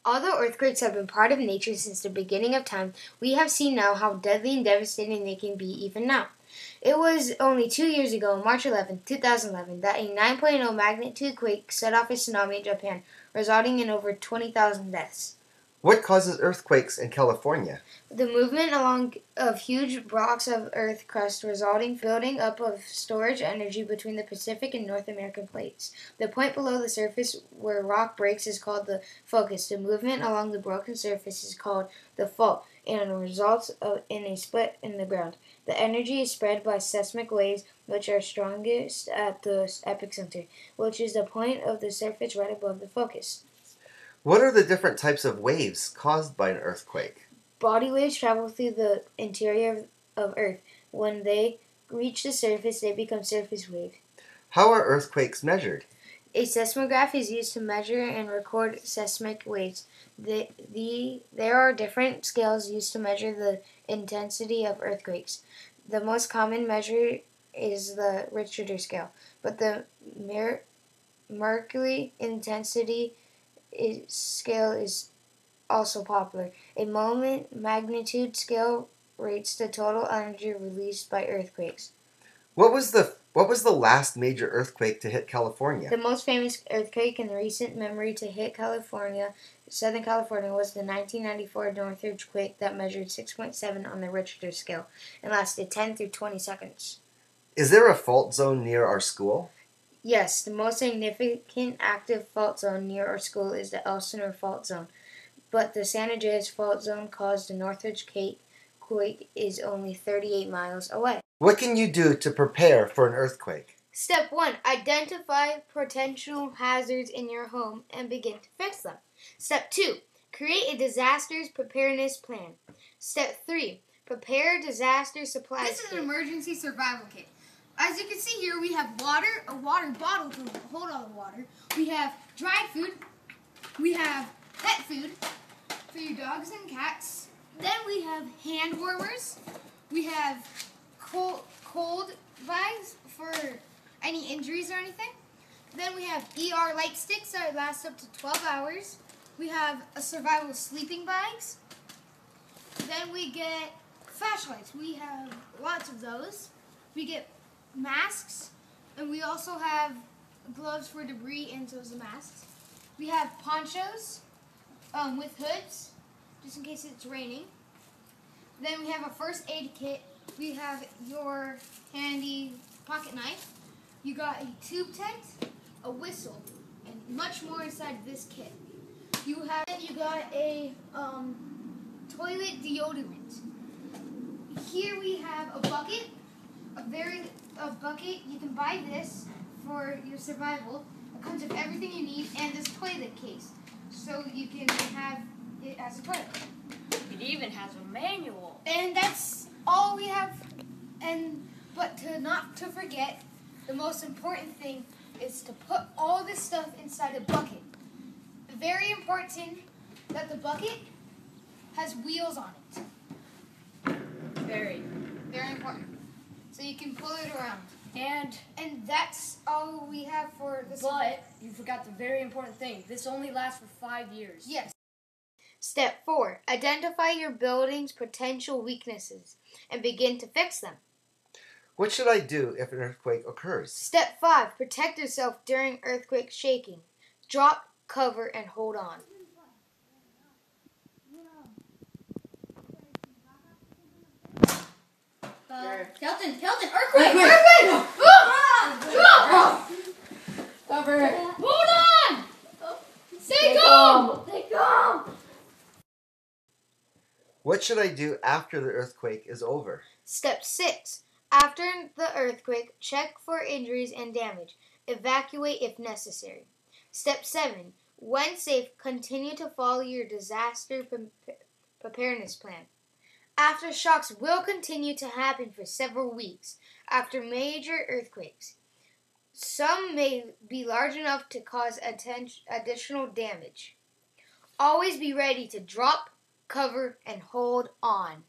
Although earthquakes have been part of nature since the beginning of time, we have seen now how deadly and devastating they can be even now. It was only 2 years ago, March 11, 2011, that a 9.0 magnitude quake set off a tsunami in Japan, resulting in over 20,000 deaths. What causes earthquakes in California? The movement along of huge blocks of earth crust resulting building up of storage energy between the Pacific and North American plates. The point below the surface where rock breaks is called the focus. The movement along the broken surface is called the fault and results in a split in the ground. The energy is spread by seismic waves, which are strongest at the epicenter, which is the point of the surface right above the focus. What are the different types of waves caused by an earthquake? Body waves travel through the interior of Earth. When they reach the surface, they become surface waves. How are earthquakes measured? A seismograph is used to measure and record seismic waves. There are different scales used to measure the intensity of earthquakes. The most common measure is the Richter scale, but the Mercalli intensity scale is also popular. A moment magnitude scale rates the total energy released by earthquakes. What was the last major earthquake to hit California? The most famous earthquake in recent memory to hit Southern California, was the 1994 Northridge quake that measured 6.7 on the Richter scale and lasted 10 through 20 seconds. Is there a fault zone near our school? Yes, the most significant active fault zone near our school is the Elsinore Fault Zone, but the San Andreas Fault Zone caused the Northridge quake is only 38 miles away. What can you do to prepare for an earthquake? Step 1. Identify potential hazards in your home and begin to fix them. Step 2. Create a disaster preparedness plan. Step 3. Prepare disaster supplies This is an emergency survival kit. As you can see here, we have water, a water bottle to hold all the water. We have dried food. We have pet food for your dogs and cats. Then we have hand warmers. We have cold bags for any injuries or anything. Then we have ER light sticks that last up to 12 hours. We have a survival sleeping bags. Then we get flashlights. We have lots of those. We get masks, and we also have gloves for debris and those masks. We have ponchos with hoods, just in case it's raining. Then we have a first aid kit. We have your handy pocket knife. You got a tube tent, a whistle, and much more inside this kit. You got a toilet deodorant. Here we have a bucket. A bucket. You can buy this for your survival. It comes with everything you need and this toilet case, so you can have it as a toilet. It even has a manual. And that's all we have. But not to forget, the most important thing is to put all this stuff inside a bucket. Very important that the bucket has wheels on it. Very important. So you can pull it around. And that's all we have for this. But you forgot the very important thing. This only lasts for 5 years. Yes. Step 4. Identify your building's potential weaknesses and begin to fix them. What should I do if an earthquake occurs? Step 5. Protect yourself during earthquake shaking. Drop, cover, and hold on. Kelton, earthquake! Cover. Hold on! Stay calm! Stay calm! What should I do after the earthquake is over? Step 6. After the earthquake, check for injuries and damage. Evacuate if necessary. Step 7. When safe, continue to follow your disaster preparedness plan. Aftershocks will continue to happen for several weeks after major earthquakes. Some may be large enough to cause additional damage. Always be ready to drop, cover, and hold on.